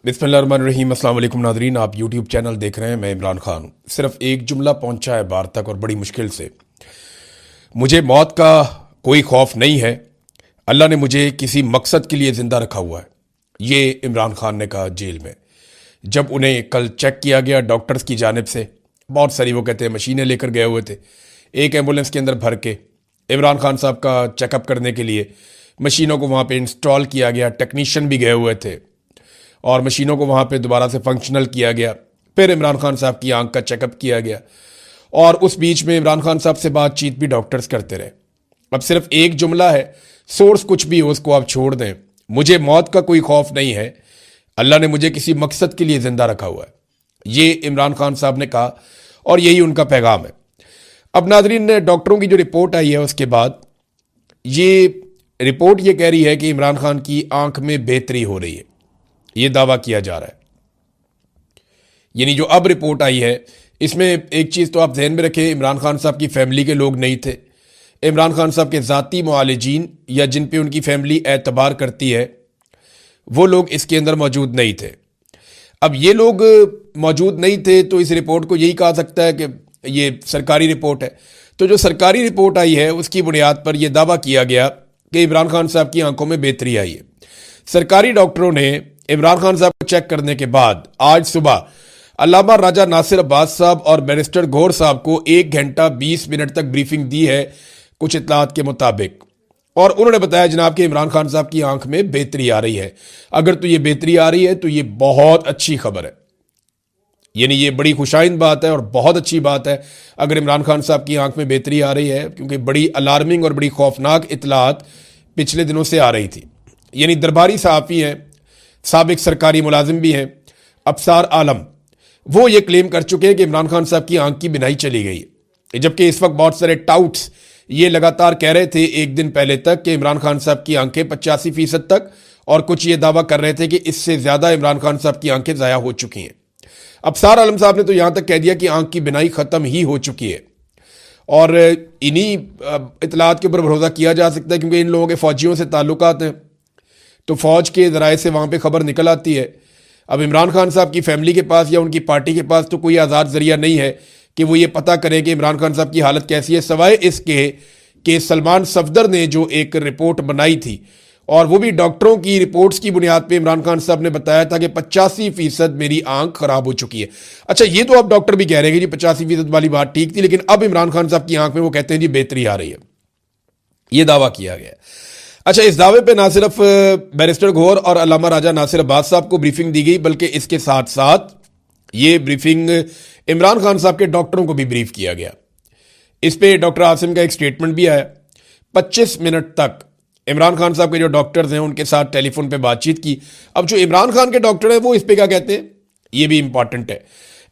बिस्मिल्लाहिर्रहमानिर्रहीम। अस्सलाम वालेकुम नाज़रीन, आप यूट्यूब चैनल देख रहे हैं। मैं इमरान खान हूँ। सिर्फ एक जुमला पहुँचा है बाहर तक और बड़ी मुश्किल से। मुझे मौत का कोई खौफ नहीं है। अल्लाह ने मुझे किसी मकसद के लिए ज़िंदा रखा हुआ है। ये इमरान खान ने कहा जेल में, जब उन्हें कल चेक किया गया डॉक्टर्स की जानिब से। बहुत सारी वो कहते हैं मशीनें लेकर गए हुए थे, एक एम्बुलेंस के अंदर भर के इमरान खान साहब का चेकअप करने के लिए मशीनों को वहाँ पे इंस्टॉल किया गया। टेक्नीशियन भी गए हुए थे और मशीनों को वहाँ पे दोबारा से फंक्शनल किया गया। फिर इमरान खान साहब की आंख का चेकअप किया गया और उस बीच में इमरान खान साहब से बातचीत भी डॉक्टर्स करते रहे। अब सिर्फ एक जुमला है, सोर्स कुछ भी हो उसको आप छोड़ दें, मुझे मौत का कोई खौफ नहीं है, अल्लाह ने मुझे किसी मकसद के लिए ज़िंदा रखा हुआ है। ये इमरान खान साहब ने कहा और यही उनका पैगाम है। अब नाजरीन, डॉक्टरों की जो रिपोर्ट आई है उसके बाद ये रिपोर्ट ये कह रही है कि इमरान खान की आंख में बेहतरी हो रही है। ये दावा किया जा रहा है। यानी जो अब रिपोर्ट आई है इसमें एक चीज़ तो आप ध्यान में रखें, इमरान खान साहब की फैमिली के लोग नहीं थे। इमरान खान साहब के ज़ाती मुआलिजीन या जिन पे उनकी फैमिली एतबार करती है वो लोग इसके अंदर मौजूद नहीं थे। अब ये लोग मौजूद नहीं थे तो इस रिपोर्ट को यही कहा सकता है कि ये सरकारी रिपोर्ट है। तो जो सरकारी रिपोर्ट आई है उसकी बुनियाद पर यह दावा किया गया कि इमरान खान साहब की आंखों में बेहतरी आई है। सरकारी डॉक्टरों ने इमरान खान साहब को चेक करने के बाद आज सुबह अल्लामा राजा नासिर अब्बास साहब और बैरिस्टर गौहर साहब को 1 घंटा 20 मिनट तक ब्रीफिंग दी है कुछ इत्तलात के मुताबिक, और उन्होंने बताया जनाब कि इमरान खान साहब की आंख में बेहतरी आ रही है। अगर तो ये बेहतरी आ रही है तो ये बहुत अच्छी खबर है, यानी ये बड़ी खुशाइंद बात है और बहुत अच्छी बात है अगर इमरान खान साहब की आंख में बेहतरी आ रही है, क्योंकि बड़ी अलार्मिंग और बड़ी खौफनाक इत्तलात पिछले दिनों से आ रही थी। यानी दरबारी सहाफ़ी हैं, साबिक सरकारी मुलाजिम भी हैं, अफसार आलम, वो ये क्लेम कर चुके हैं कि इमरान खान साहब की आंख की बिनाई चली गई है। जबकि इस वक्त बहुत सारे टाउट्स ये लगातार कह रहे थे एक दिन पहले तक कि इमरान खान साहब की आंखें 85% तक, और कुछ ये दावा कर रहे थे कि इससे ज़्यादा इमरान खान साहब की आंखें ज़ाया हो चुकी हैं। अफसार आलम साहब ने तो यहाँ तक कह दिया कि आंख की बिनाई ख़त्म ही हो चुकी है। और इन्हीं इतलात के ऊपर भरोसा किया जा सकता है क्योंकि इन लोगों के फ़ौजियों से ताल्लुकात हैं, तो फ़ौज के ज़राए से वहाँ पे ख़बर निकल आती है। अब इमरान खान साहब की फैमिली के पास या उनकी पार्टी के पास तो कोई आज़ाद ज़रिया नहीं है कि वो ये पता करें कि इमरान खान साहब की हालत कैसी है, सवाए इसके कि सलमान सफदर ने जो एक रिपोर्ट बनाई थी और वो भी डॉक्टरों की रिपोर्ट्स की बुनियाद पे इमरान खान साहब ने बताया था कि 85% मेरी आंख ख़राब हो चुकी है। अच्छा, ये तो अब डॉक्टर भी कह रहे हैं कि जी 85% वाली बात ठीक थी, लेकिन अब इमरान खान साहब की आंख में वो कहते हैं जी बेहतरी आ रही है। ये दावा किया गया। अच्छा, इस दावे पे ना सिर्फ बैरिस्टर गौहर और अल्लामा राजा नासिर अब्बास साहब को ब्रीफिंग दी गई, बल्कि इसके साथ साथ ये ब्रीफिंग इमरान खान साहब के डॉक्टरों को भी ब्रीफ किया गया। इस पे डॉक्टर आसिम का एक स्टेटमेंट भी आया। 25 मिनट तक इमरान खान साहब के जो डॉक्टर्स हैं उनके साथ टेलीफोन पे बातचीत की। अब जो इमरान खान के डॉक्टर हैं वो इस पे क्या कहते हैं, ये भी इंपॉर्टेंट है।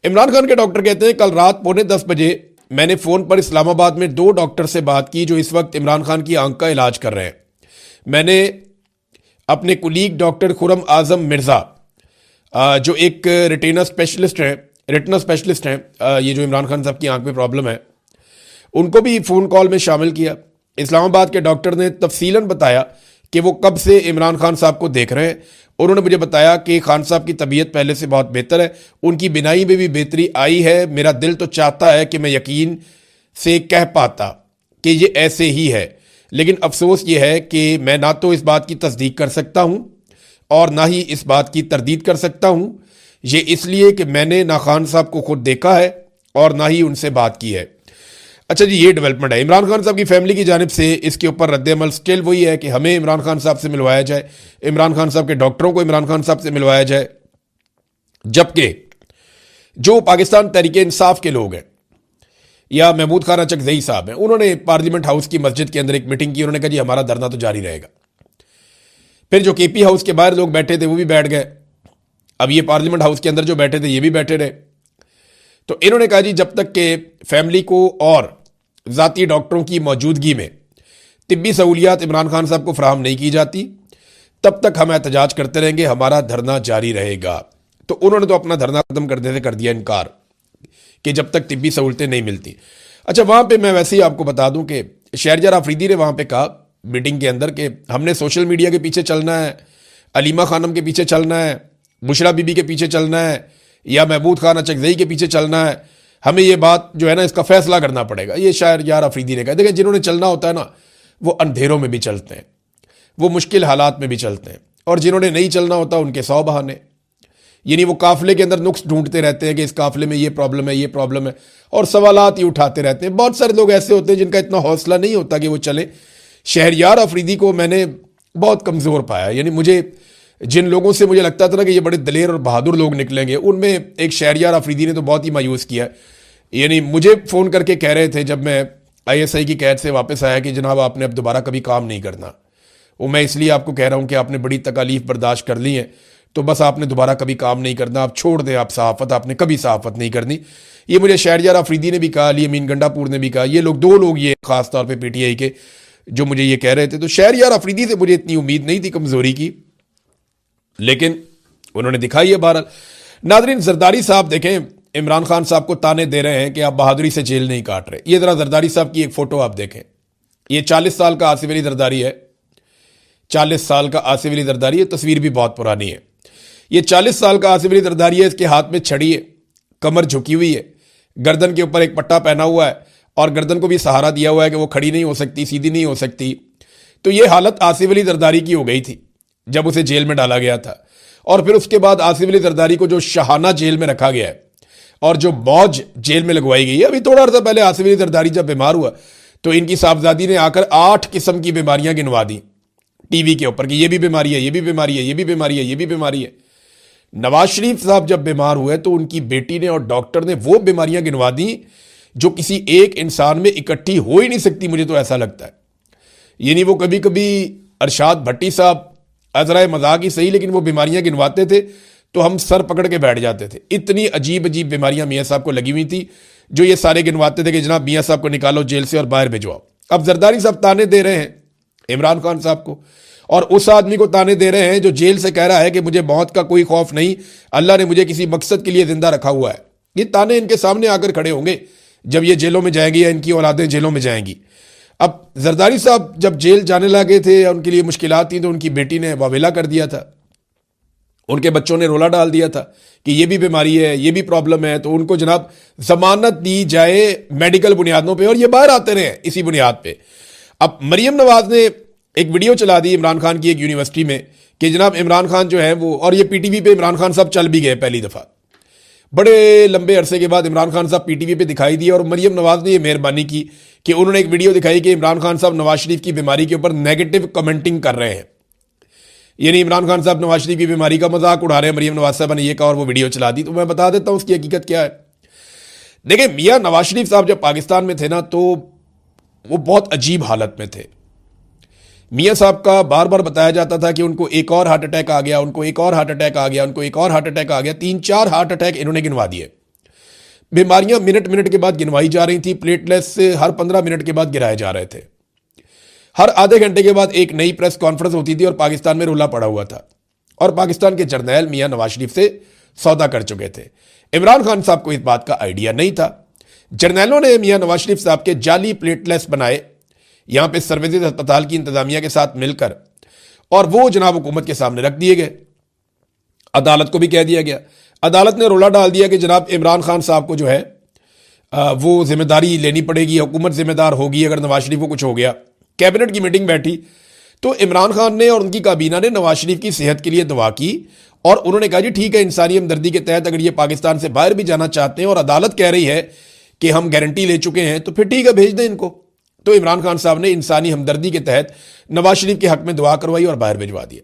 इमरान खान के डॉक्टर कहते हैं कल रात 9:45 बजे मैंने फ़ोन पर इस्लामाबाद में 2 डॉक्टर से बात की जो इस वक्त इमरान खान की आंख का इलाज कर रहे हैं। मैंने अपने कुलीग डॉक्टर खुरम आजम मिर्ज़ा, जो एक रेटिना स्पेशलिस्ट हैं, ये जो इमरान खान साहब की आंख में प्रॉब्लम है, उनको भी फ़ोन कॉल में शामिल किया। इस्लामाबाद के डॉक्टर ने तफसीलन बताया कि वो कब से इमरान खान साहब को देख रहे हैं। उन्होंने मुझे बताया कि खान साहब की तबीयत पहले से बहुत बेहतर है, उनकी बिनाई में भी बेहतरी आई है। मेरा दिल तो चाहता है कि मैं यकीन से कह पाता कि ये ऐसे ही है, लेकिन अफसोस ये है कि मैं ना तो इस बात की तस्दीक कर सकता हूँ और ना ही इस बात की तरदीद कर सकता हूँ। ये इसलिए कि मैंने ना खान साहब को खुद देखा है और ना ही उनसे बात की है। अच्छा जी, ये डेवलपमेंट है। इमरान खान साहब की फैमिली की जानिब से इसके ऊपर रद्द-ए-अमल स्टिल वही है कि हमें इमरान खान साहब से मिलवाया जाए, इमरान खान साहब के डॉक्टरों को इमरान खान साहब से मिलवाया जाए। जबकि जो पाकिस्तान तहरीक-ए-इंसाफ के लोग हैं या महमूद खान चकजई साहब हैं, उन्होंने पार्लियामेंट हाउस की मस्जिद के अंदर एक मीटिंग की। उन्होंने कहा जी हमारा धरना तो जारी रहेगा। फिर जो केपी हाउस के बाहर लोग बैठे थे वो भी बैठ गए। अब ये पार्लियामेंट हाउस के अंदर जो बैठे थे ये भी बैठे रहे। तो इन्होंने कहा जी जब तक के फैमिली को और ज़ाती डॉक्टरों की मौजूदगी में तिब्बी सहूलियात इमरान खान साहब को फराहम नहीं की जाती तब तक हम एहतजाज करते रहेंगे, हमारा धरना जारी रहेगा। तो उन्होंने तो अपना धरना खत्म करने से कर दिया इनकार कि जब तक तिब्बी सहूलतें नहीं मिलती। अच्छा, वहाँ पे मैं वैसे ही आपको बता दूं कि शहरयार आफरीदी ने वहाँ पे कहा मीटिंग के अंदर कि हमने सोशल मीडिया के पीछे चलना है, अलीमा खानम के पीछे चलना है बुशरा बीबी के पीछे चलना है या महमूद खान अचकजई के पीछे चलना है, हमें ये बात जो है ना इसका फैसला करना पड़ेगा। ये शायर यार अफरीदी ने कहा। देखिए, जिन्होंने चलना होता है ना वो अंधेरों में भी चलते हैं, वो मुश्किल हालात में भी चलते हैं, और जिन्होंने नहीं चलना होता उनके 100 बहाने। यानी वो काफिले के अंदर नुक्स ढूंढते रहते हैं कि इस काफिले में ये प्रॉब्लम है, ये प्रॉब्लम है, और सवालात ही उठाते रहते हैं। बहुत सारे लोग ऐसे होते हैं जिनका इतना हौसला नहीं होता कि वो चले। शहरयार अफरीदी को मैंने बहुत कमज़ोर पाया। यानी मुझे जिन लोगों से मुझे लगता था ना कि ये बड़े दलेर और बहादुर लोग निकलेंगे, उनमें एक शहरयार अफरीदी ने तो बहुत ही मायूस किया। यानी मुझे फ़ोन करके कह रहे थे जब मैं ISI की कैद से वापस आया कि जनाब आपने अब दोबारा कभी काम नहीं करना। वो मैं इसलिए आपको कह रहा हूँ कि आपने बड़ी तकालीफ बर्दाश्त कर ली है, तो बस आपने दोबारा कभी काम नहीं करना, आप छोड़ दें आप सहाफ़त, आपने कभी सहाफ़त नहीं करनी। ये मुझे शहरयार अफरीदी ने भी कहा, अली अमीन गंडापुर ने भी कहा। ये लोग 2 लोग ये ख़ास तौर पे PTI के जो मुझे ये कह रहे थे। तो शहरयार अफरीदी से मुझे इतनी उम्मीद नहीं थी कमज़ोरी की, लेकिन उन्होंने दिखाई है। बहरहाल नाज़रीन, जरदारी साहब देखें, इमरान खान साहब को ताने दे रहे हैं कि आप बहादुरी से जेल नहीं काट रहे। ये ज़रा जरदारी साहब की एक फ़ोटो आप देखें। ये 40 साल का आसिफ अली जरदारी है, 40 साल का आसिफ अली जरदारी है। तस्वीर भी बहुत पुरानी है। ये 40 साल का आसिफ अली जरदारी है। इसके हाथ में छड़ी है, कमर झुकी हुई है, गर्दन के ऊपर एक पट्टा पहना हुआ है, और गर्दन को भी सहारा दिया हुआ है कि वो खड़ी नहीं हो सकती, सीधी नहीं हो सकती। तो ये हालत आसिफ अली जरदारी की हो गई थी जब उसे जेल में डाला गया था। और फिर उसके बाद आसिफ अली जरदारी को जो शाहाना जेल में रखा गया है और जो मौज जेल में लगवाई गई है। अभी थोड़ा अर्सा पहले आसिफ अली जरदारी जब बीमार हुआ तो इनकी साहबजादी ने आकर 8 किस्म की बीमारियां गिनवा दी टीवी के ऊपर कि ये भी बीमारी है, ये भी बीमारी है, ये भी बीमारी है, ये भी बीमारी है। नवाज शरीफ साहब जब बीमार हुए तो उनकी बेटी ने और डॉक्टर ने वो बीमारियां गिनवा दी जो किसी एक इंसान में इकट्ठी हो ही नहीं सकती, मुझे तो ऐसा लगता है। यानी वो कभी कभी अरशाद भट्टी साहब अजरा मजाक ही सही, लेकिन वो बीमारियां गिनवाते थे तो हम सर पकड़ के बैठ जाते थे। इतनी अजीब अजीब बीमारियां मियाँ साहब को लगी हुई थी जो ये सारे गिनवाते थे कि जनाब मियाँ साहब को निकालो जेल से और बाहर भिजवाओ। अब जरदारी साहब ताने दे रहे हैं इमरान खान साहब को, और उस आदमी को ताने दे रहे हैं जो जेल से कह रहा है कि मुझे मौत का कोई खौफ नहीं, अल्लाह ने मुझे किसी मकसद के लिए जिंदा रखा हुआ है। ये ताने इनके सामने आकर खड़े होंगे जब ये जेलों में जाएंगी या इनकी औलादें जेलों में जाएंगी। अब जरदारी साहब जब जेल जाने लगे थे या उनके लिए मुश्किलात थी तो उनकी बेटी ने वावेला कर दिया था, उनके बच्चों ने रोला डाल दिया था कि ये भी बीमारी है, ये भी प्रॉब्लम है, तो उनको जनाब जमानत दी जाए मेडिकल बुनियादों पे और ये बाहर आते रहे इसी बुनियाद पे। अब मरियम नवाज ने एक वीडियो चला दी इमरान खान की एक यूनिवर्सिटी में कि जनाब इमरान खान जो है वो, और ये PTV पे इमरान खान साहब चल भी गए पहली दफ़ा, बड़े लंबे अरसे के बाद इमरान खान साहब PTV पे दिखाई दिए। और मरियम नवाज ने ये मेहरबानी की कि उन्होंने एक वीडियो दिखाई कि इमरान खान साहब नवाज शरीफ की बीमारी के ऊपर नेगेटिव कमेंटिंग कर रहे हैं। यानी इमरान खान साहब नवाज शरीफ की बीमारी का मजाक उड़ा रहे हैं। मरियम नवाज साहब ने यह कहा और वो वीडियो चला दी। तो मैं बता देता हूं उसकी हकीकत क्या है। देखिए, मियाँ नवाज शरीफ साहब जब पाकिस्तान में थे ना तो वो बहुत अजीब हालत में थे। मियाँ साहब का बार बार बताया जाता था कि उनको एक और हार्ट अटैक आ गया, उनको एक और हार्ट अटैक आ गया, उनको एक और हार्ट अटैक आ गया। 3-4 हार्ट अटैक इन्होंने गिनवा दिए। बीमारियां मिनट मिनट के बाद गिनवाई जा रही थी। प्लेटलेट्स से हर 15 मिनट के बाद गिराए जा रहे थे। हर आधे घंटे के बाद एक नई प्रेस कॉन्फ्रेंस होती थी और पाकिस्तान में रुला पड़ा हुआ था। और पाकिस्तान के जर्नैल मियाँ नवाज शरीफ से सौदा कर चुके थे। इमरान खान साहब को इस बात का आइडिया नहीं था। जर्नैलों ने मियाँ नवाज शरीफ साहब के जाली प्लेटलेट्स बनाए यहाँ पे सर्विसेज अस्पताल की इंतजामिया के साथ मिलकर, और वो जनाब हुकूमत के सामने रख दिए गए। अदालत को भी कह दिया गया। अदालत ने रोला डाल दिया कि जनाब इमरान खान साहब को जो है वो जिम्मेदारी लेनी पड़ेगी, हुकूमत जिम्मेदार होगी अगर नवाज शरीफ को कुछ हो गया। कैबिनेट की मीटिंग बैठी तो इमरान खान ने और उनकी काबीना ने नवाज शरीफ की सेहत के लिए दुआ की और उन्होंने कहा जी ठीक है, इंसानी हमदर्दी के तहत अगर ये पाकिस्तान से बाहर भी जाना चाहते हैं और अदालत कह रही है कि हम गारंटी ले चुके हैं तो फिर ठीक है, भेज दें इनको। तो इमरान खान साहब ने इंसानी हमदर्दी के तहत नवाज शरीफ के हक में दुआ करवाई और बाहर भिजवा दिया।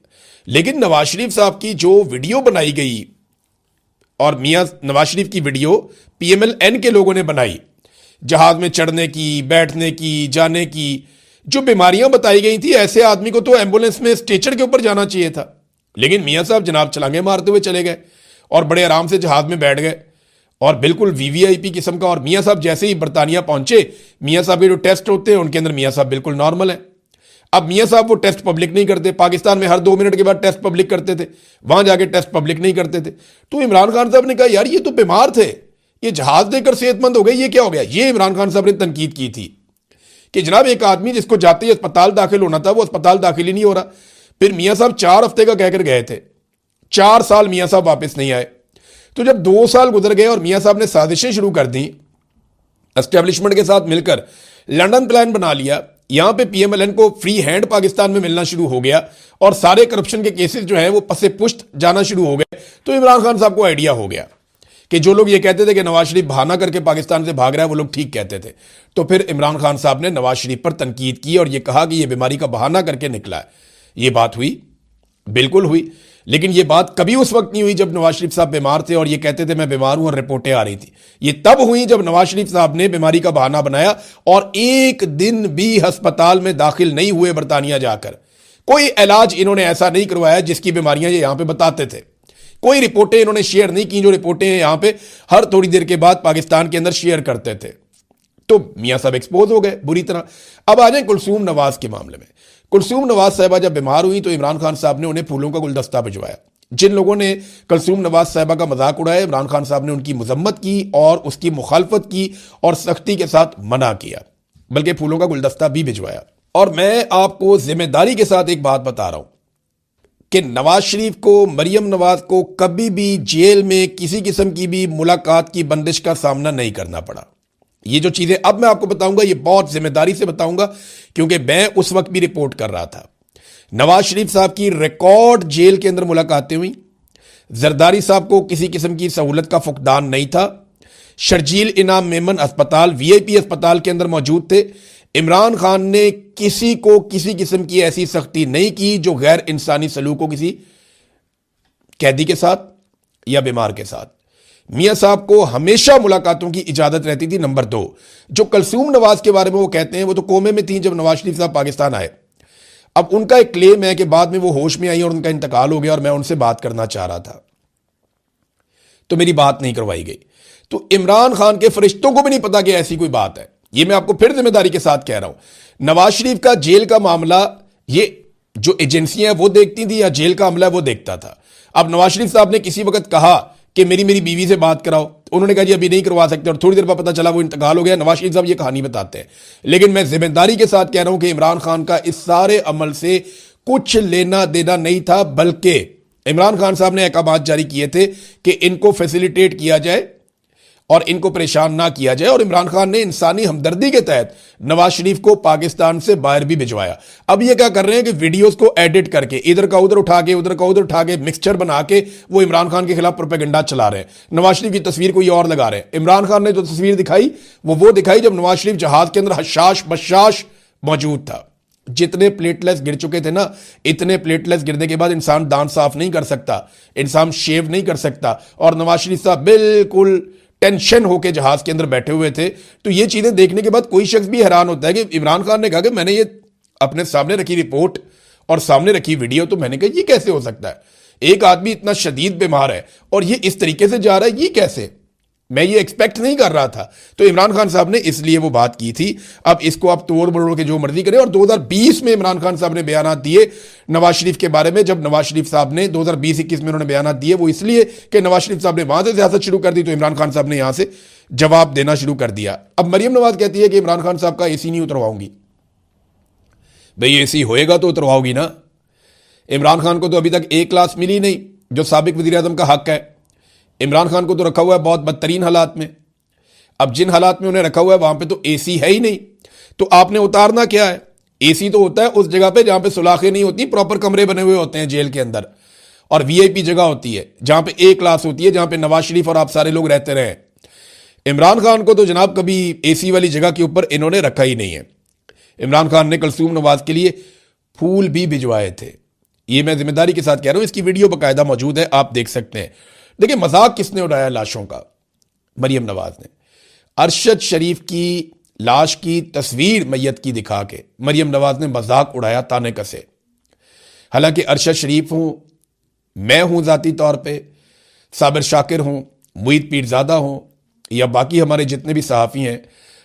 लेकिन नवाज शरीफ साहब की जो वीडियो बनाई गई, और मियाँ नवाज शरीफ की वीडियो PMLN के लोगों ने बनाई, जहाज में चढ़ने की, बैठने की, जाने की, जो बीमारियां बताई गई थी, ऐसे आदमी को तो एम्बुलेंस में स्ट्रेचर के ऊपर जाना चाहिए था। लेकिन मियाँ साहब जनाब छलांगे मारते हुए चले गए और बड़े आराम से जहाज में बैठ गए और बिल्कुल VVIP किस्म का। और मियाँ साहब जैसे ही बरतानिया पहुंचे, मियाँ साहब के जो टेस्ट होते हैं उनके अंदर मियाँ साहब बिल्कुल नॉर्मल है। अब मियाँ साहब वो टेस्ट पब्लिक नहीं करते। पाकिस्तान में हर 2 मिनट के बाद टेस्ट पब्लिक करते थे, वहां जाके टेस्ट पब्लिक नहीं करते थे। तो इमरान खान साहब ने कहा यार ये तो बीमार थे, ये जहाज देकर सेहतमंद हो गए, ये क्या हो गया। ये इमरान खान साहब ने तनकीद की थी कि जनाब एक आदमी जिसको जाते ही अस्पताल दाखिल होना था वो अस्पताल दाखिल ही नहीं हो रहा। फिर मियाँ साहब 4 हफ्ते का कहकर गए थे, 4 साल मियां साहब वापस नहीं आए। तो जब 2 साल गुजर गए और मियां साहब ने साजिशें शुरू कर दी, एस्टेब्लिशमेंट के साथ मिलकर लंदन प्लान बना लिया, यहां पे पीएमएलएन को फ्री हैंड पाकिस्तान में मिलना शुरू हो गया और सारे करप्शन के केसेस जो हैं वो पसे पुश्त जाना शुरू हो गए। तो इमरान खान साहब को आइडिया हो गया कि जो लोग ये कहते थे कि नवाज शरीफ बहाना करके पाकिस्तान से भाग रहा है, वो लोग ठीक कहते थे। तो फिर इमरान खान साहब ने नवाज शरीफ पर तनकीद की और ये कहा कि ये बीमारी का बहाना करके निकला है। ये बात हुई, बिल्कुल हुई, लेकिन ये बात कभी उस वक्त नहीं हुई जब नवाज शरीफ साहब बीमार थे और ये कहते थे मैं बीमार हूं और रिपोर्टें आ रही थी। ये तब हुई जब नवाज शरीफ साहब ने बीमारी का बहाना बनाया और एक दिन भी अस्पताल में दाखिल नहीं हुए बरतानिया जाकर। कोई इलाज इन्होंने ऐसा नहीं करवाया जिसकी बीमारियां ये यहां पे बताते थे। कोई रिपोर्टें इन्होंने शेयर नहीं की जो रिपोर्टें यहां पे हर थोड़ी देर के बाद पाकिस्तान के अंदर शेयर करते थे। तो मियां साहब एक्सपोज हो गए बुरी तरह। अब आ जाए कुलसूम नवाज के मामले में। कुलसूम नवाज साहिबा जब बीमार हुई तो इमरान खान साहब ने उन्हें फूलों का गुलदस्ता भिजवाया। जिन लोगों ने कुलसूम नवाज साहिबा का मजाक उड़ाया, इमरान खान साहब ने उनकी मजम्मत की और उसकी मुखालफत की और सख्ती के साथ मना किया, बल्कि फूलों का गुलदस्ता भी भिजवाया। और मैं आपको जिम्मेदारी के साथ एक बात बता रहा हूं कि नवाज शरीफ को, मरियम नवाज को कभी भी जेल में किसी किस्म की भी मुलाकात की बंदिश का सामना नहीं करना पड़ा। ये जो चीजें अब मैं आपको बताऊंगा ये बहुत जिम्मेदारी से बताऊंगा, क्योंकि मैं उस वक्त भी रिपोर्ट कर रहा था। नवाज शरीफ साहब की रिकॉर्ड जेल के अंदर मुलाकातें हुई। जरदारी साहब को किसी किस्म की सहूलत का फुकदान नहीं था। शर्जील इनाम मेमन अस्पताल, वीआईपी अस्पताल के अंदर मौजूद थे। इमरान खान ने किसी को किसी किस्म की ऐसी सख्ती नहीं की जो गैर इंसानी सलूक हो किसी कैदी के साथ या बीमार के साथ। मियां साहब को हमेशा मुलाकातों की इजाजत रहती थी। नंबर 2, जो कुलसूम नवाज के बारे में वो कहते हैं, वो तो कोमे में थी जब नवाज शरीफ साहब पाकिस्तान आए। अब उनका एक क्लेम है कि बाद में वो होश में आई और उनका इंतकाल हो गया और मैं उनसे बात करना चाह रहा था, तो मेरी बात नहीं करवाई गई। तो इमरान खान के फरिश्तों को भी नहीं पता कि ऐसी कोई बात है। ये मैं आपको फिर जिम्मेदारी के साथ कह रहा हूं। नवाज शरीफ का जेल का मामला ये जो एजेंसियां वो देखती थी या जेल का मामला वो देखता था। अब नवाज शरीफ साहब ने किसी वक्त कहा कि मेरी बीवी से बात कराओ, उन्होंने कहा जी अभी नहीं करवा सकते और थोड़ी देर बाद पता चला वो इंतकाल हो गया। नवाज शरीफ साहब ये कहानी बताते हैं, लेकिन मैं जिम्मेदारी के साथ कह रहा हूं कि इमरान खान का इस सारे अमल से कुछ लेना देना नहीं था, बल्कि इमरान खान साहब ने अहकाम जारी किए थे कि इनको फैसिलिटेट किया जाए और इनको परेशान ना किया जाए। और इमरान खान ने इंसानी हमदर्दी के तहत नवाज शरीफ को पाकिस्तान से बाहर भी भिजवाया। अब ये क्या कर रहे हैं कि वीडियोस को एडिट करके इधर का उधर उठा के उधर का उधर उठा के मिक्सचर बना के वो इमरान खान के खिलाफ प्रोपेगेंडा चला रहे हैं। नवाज शरीफ की तस्वीर कोई और लगा रहे हैं। इमरान खान ने जो तस्वीर दिखाई वो दिखाई जब नवाज शरीफ जहाज के अंदर हशाश बशाश मौजूद था। जितने प्लेटलेट्स गिर चुके थे ना, इतने प्लेटलेट्स गिरने के बाद इंसान दांत साफ नहीं कर सकता, इंसान शेव नहीं कर सकता। और नवाज शरीफ साहब बिल्कुल टेंशन होकर जहाज के अंदर बैठे हुए थे। तो ये चीजें देखने के बाद कोई शख्स भी हैरान होता है कि इमरान खान ने कहा कि मैंने ये अपने सामने रखी रिपोर्ट और सामने रखी वीडियो, तो मैंने कहा ये कैसे हो सकता है? एक आदमी इतना शदीद बीमार है और ये इस तरीके से जा रहा है, ये कैसे? मैं ये एक्सपेक्ट नहीं कर रहा था। तो इमरान खान साहब ने इसलिए वो बात की थी। अब इसको आप तोड़ मरोड़ के जो मर्जी करें। और 2020 में इमरान खान साहब ने बयान दिए नवाज शरीफ के बारे में। जब नवाज शरीफ साहब ने 2020-21 में उन्होंने बयान दिए, वो इसलिए कि नवाज शरीफ साहब ने वहां से सियासत शुरू कर दी, तो इमरान खान साहब ने यहां से जवाब देना शुरू कर दिया। अब मरियम नवाज कहती है कि इमरान खान साहब का एसी नहीं उतरवाऊंगी। भाई एसी होएगा तो उतरवाओगी ना। इमरान खान को तो अभी तक एक क्लास मिली नहीं, जो साबिक वजीर आजम का हक है। इमरान खान को तो रखा हुआ है बहुत बदतरीन हालात में। अब जिन हालात में उन्हें रखा हुआ है वहां पे तो एसी है ही नहीं, तो आपने उतारना क्या है? एसी तो होता है उस जगह पे जहां पे सुलाखें नहीं होती, प्रॉपर कमरे बने हुए होते हैं जेल के अंदर, और वीआईपी जगह होती है जहां पे ए क्लास होती है, जहां पे नवाज शरीफ और आप सारे लोग रहते रहे। इमरान खान को तो जनाब कभी एसी वाली जगह के ऊपर इन्होंने रखा ही नहीं है। इमरान खान ने कुलसूम नवाज के लिए फूल भी भिजवाए थे। ये मैं जिम्मेदारी के साथ कह रहा हूं, इसकी वीडियो बाकायदा मौजूद है, आप देख सकते हैं। देखिए मजाक किसने उड़ाया लाशों का? मरियम नवाज ने। अरशद शरीफ की लाश की तस्वीर मैयत की दिखा के मरियम नवाज ने मजाक उड़ाया ताने कसे। हालांकि अरशद शरीफ हूं, मैं हूं जाती तौर पे, साबिर शाकिर हूं, मुईद पीरजादा हूं, या बाकी हमारे जितने भी सहाफ़ी हैं,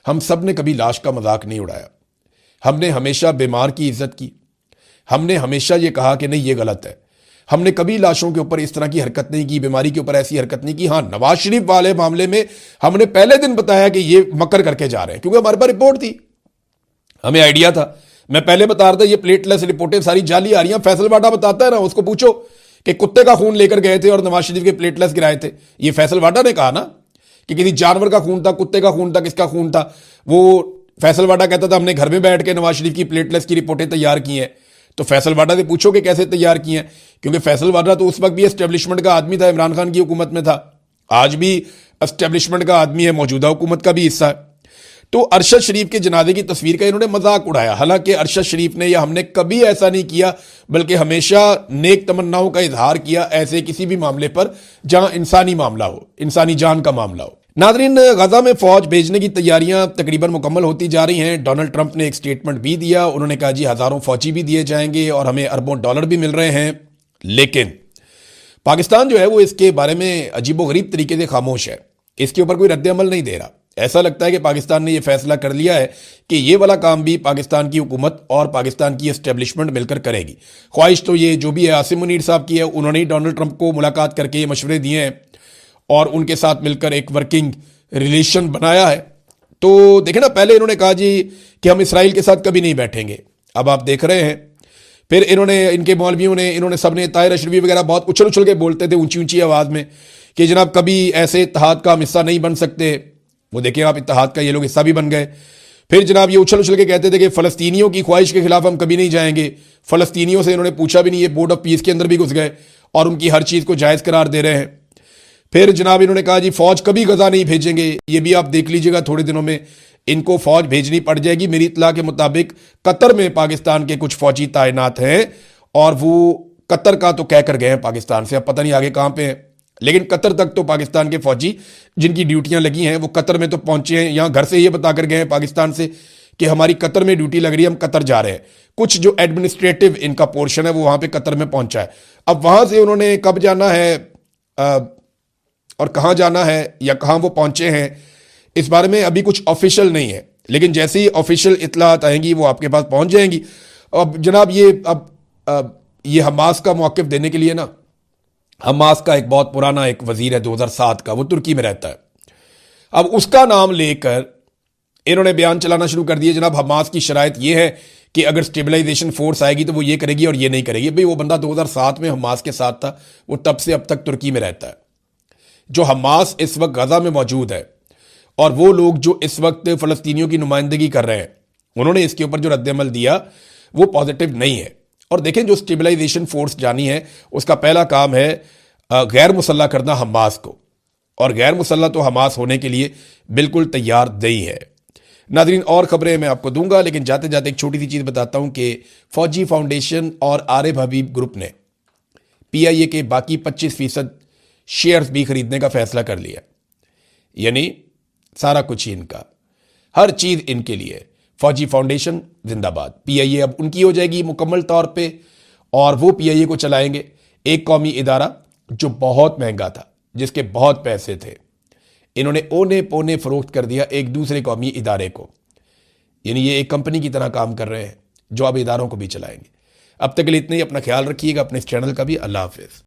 हम सब ने कभी लाश का मजाक नहीं उड़ाया। हमने हमेशा बीमार की इज्जत की। हमने हमेशा ये कहा कि नहीं ये गलत है। हमने कभी लाशों के ऊपर इस तरह की हरकत नहीं की, बीमारी के ऊपर ऐसी हरकत नहीं की। हाँ, नवाज शरीफ वाले मामले में हमने पहले दिन बताया कि ये मकर करके जा रहे हैं, क्योंकि हमारे पास रिपोर्ट थी, हमें आइडिया था। मैं पहले बता रहा था ये प्लेटलेस रिपोर्टें सारी जाली आ रही हैं। फैसल वाडा बताता है ना, उसको पूछो कि कुत्ते का खून लेकर गए थे और नवाज शरीफ के प्लेटलेट्स गिराए थे। ये फैसल वाडा ने कहा ना कि किसी जानवर का खून था, कुत्ते का खून था, किसका खून था। वो फैसल वाडा कहता था हमने घर में बैठ के नवाज शरीफ की प्लेटलेट्स की रिपोर्टें तैयार की हैं। तो फैसल वाडा से पूछो कि कैसे तैयार की हैं, क्योंकि फैसल वाडा तो उस वक्त भी एस्टेब्लिशमेंट का आदमी था, इमरान खान की हुकूमत में था, आज भी एस्टेब्लिशमेंट का आदमी है, मौजूदा हुकूमत का भी हिस्सा है। तो अरशद शरीफ के जनाजे की तस्वीर का इन्होंने मजाक उड़ाया। हालांकि अरशद शरीफ ने या हमने कभी ऐसा नहीं किया, बल्कि हमेशा नेक तमन्नाओं का इजहार किया ऐसे किसी भी मामले पर जहां इंसानी मामला हो, इंसानी जान का मामला हो। नादरीन, गजा में फौज भेजने की तैयारियां तकरीबन मुकम्मल होती जा रही हैं। डोनाल्ड ट्रंप ने एक स्टेटमेंट भी दिया, उन्होंने कहा जी हजारों फौजी भी दिए जाएंगे और हमें अरबों डॉलर भी मिल रहे हैं। लेकिन पाकिस्तान जो है वो इसके बारे में अजीबोगरीब तरीके से खामोश है, इसके ऊपर कोई रद्द-ए-अमल नहीं दे रहा। ऐसा लगता है कि पाकिस्तान ने यह फैसला कर लिया है कि ये वाला काम भी पाकिस्तान की हुकूमत और पाकिस्तान की एस्टेब्लिशमेंट मिलकर करेगी। ख्वाहिश तो ये जो भी है आसिम मुनीर साहब की है, उन्होंने ही डोनाल्ड ट्रंप को मुलाकात करके ये मशवरे दिए हैं और उनके साथ मिलकर एक वर्किंग रिलेशन बनाया है। तो देखें ना, पहले इन्होंने कहा जी कि हम इसराइल के साथ कभी नहीं बैठेंगे, अब आप देख रहे हैं। फिर इन्होंने, इनके मौलवियों ने, इन्होंने सबने, ताहिर अशरफी वगैरह बहुत उछल उछल के बोलते थे ऊंची ऊंची आवाज में कि जनाब कभी ऐसे इत्तेहाद का हम हिस्सा नहीं बन सकते। वो देखिए आप, इत्तेहाद का ये लोग हिस्सा भी बन गए। फिर जनाब ये उछल उछल के कहते थे कि फलस्तीनियों की ख्वाहिश के खिलाफ हम कभी नहीं जाएंगे। फलस्तीनियों से इन्होंने पूछा भी नहीं, ये बोर्ड ऑफ पीस के अंदर भी घुस गए और उनकी हर चीज को जायज करार दे रहे हैं। फिर जनाब इन्होंने कहा जी फौज कभी गजा नहीं भेजेंगे, ये भी आप देख लीजिएगा, थोड़े दिनों में इनको फौज भेजनी पड़ जाएगी। मेरी इत्तला के मुताबिक कतर में पाकिस्तान के कुछ फौजी तैनात हैं और वो कतर का तो कहकर गए हैं पाकिस्तान से, अब पता नहीं आगे कहां पे हैं, लेकिन कतर तक तो पाकिस्तान के फौजी जिनकी ड्यूटियां लगी हैं वो कतर में तो पहुंचे हैं। यहां घर से ये बताकर गए हैं पाकिस्तान से कि हमारी कतर में ड्यूटी लग रही है, हम कतर जा रहे हैं। कुछ जो एडमिनिस्ट्रेटिव इनका पोर्शन है वो वहां पे कतर में पहुंचा है। अब वहां से उन्होंने कब जाना है और कहां जाना है या कहां वो पहुंचे हैं, इस बारे में अभी कुछ ऑफिशियल नहीं है, लेकिन जैसे ही ऑफिशियल इतलात आएंगी वो आपके पास पहुंच जाएंगी। अब जनाब ये हमास का मौक़िफ़ देने के लिए ना, हमास का एक बहुत पुराना एक वजीर है 2007 का, वो तुर्की में रहता है। अब उसका नाम लेकर इन्होंने बयान चलाना शुरू कर दिया, जनाब हमास की शराइत ये है कि अगर स्टेबलाइजेशन फोर्स आएगी तो वो ये करेगी और ये नहीं करेगी। भाई वो बंदा 2007 में हमास के साथ था, वो तब से अब तक तुर्की में रहता है। जो हमास इस वक्त गजा में मौजूद है और वो लोग जो इस वक्त फलस्तीनियों की नुमाइंदगी कर रहे हैं, उन्होंने इसके ऊपर जो रद्द-ए-अमल दिया वो पॉजिटिव नहीं है। और देखें, जो स्टेबलाइजेशन फोर्स जानी है उसका पहला काम है गैर मुसल्ला करना हमास को, और गैर मुसल्ला तो हमास होने के लिए बिल्कुल तैयार नहीं है। नाज़रीन, और खबरें मैं आपको दूंगा, लेकिन जाते जाते एक छोटी सी चीज़ बताता हूं कि फौजी फाउंडेशन और आरिफ हबीब ग्रुप ने PIA के बाकी 25% शेयर्स भी खरीदने का फैसला कर लिया। यानी सारा कुछ ही इनका, हर चीज़ इनके लिए। फौजी फाउंडेशन जिंदाबाद, PIA अब उनकी हो जाएगी मुकम्मल तौर पे और वो PIA को चलाएंगे। एक कौमी इदारा जो बहुत महंगा था, जिसके बहुत पैसे थे, इन्होंने ओने पोने फरोख्त कर दिया एक दूसरे कौमी इदारे को। यानी ये एक कंपनी की तरह काम कर रहे हैं जो अब इदारों को भी चलाएंगे। अब तक के लिए इतने ही, अपना ख्याल रखिएगा, अपने इस चैनल का भी। अल्लाह हाफिज़।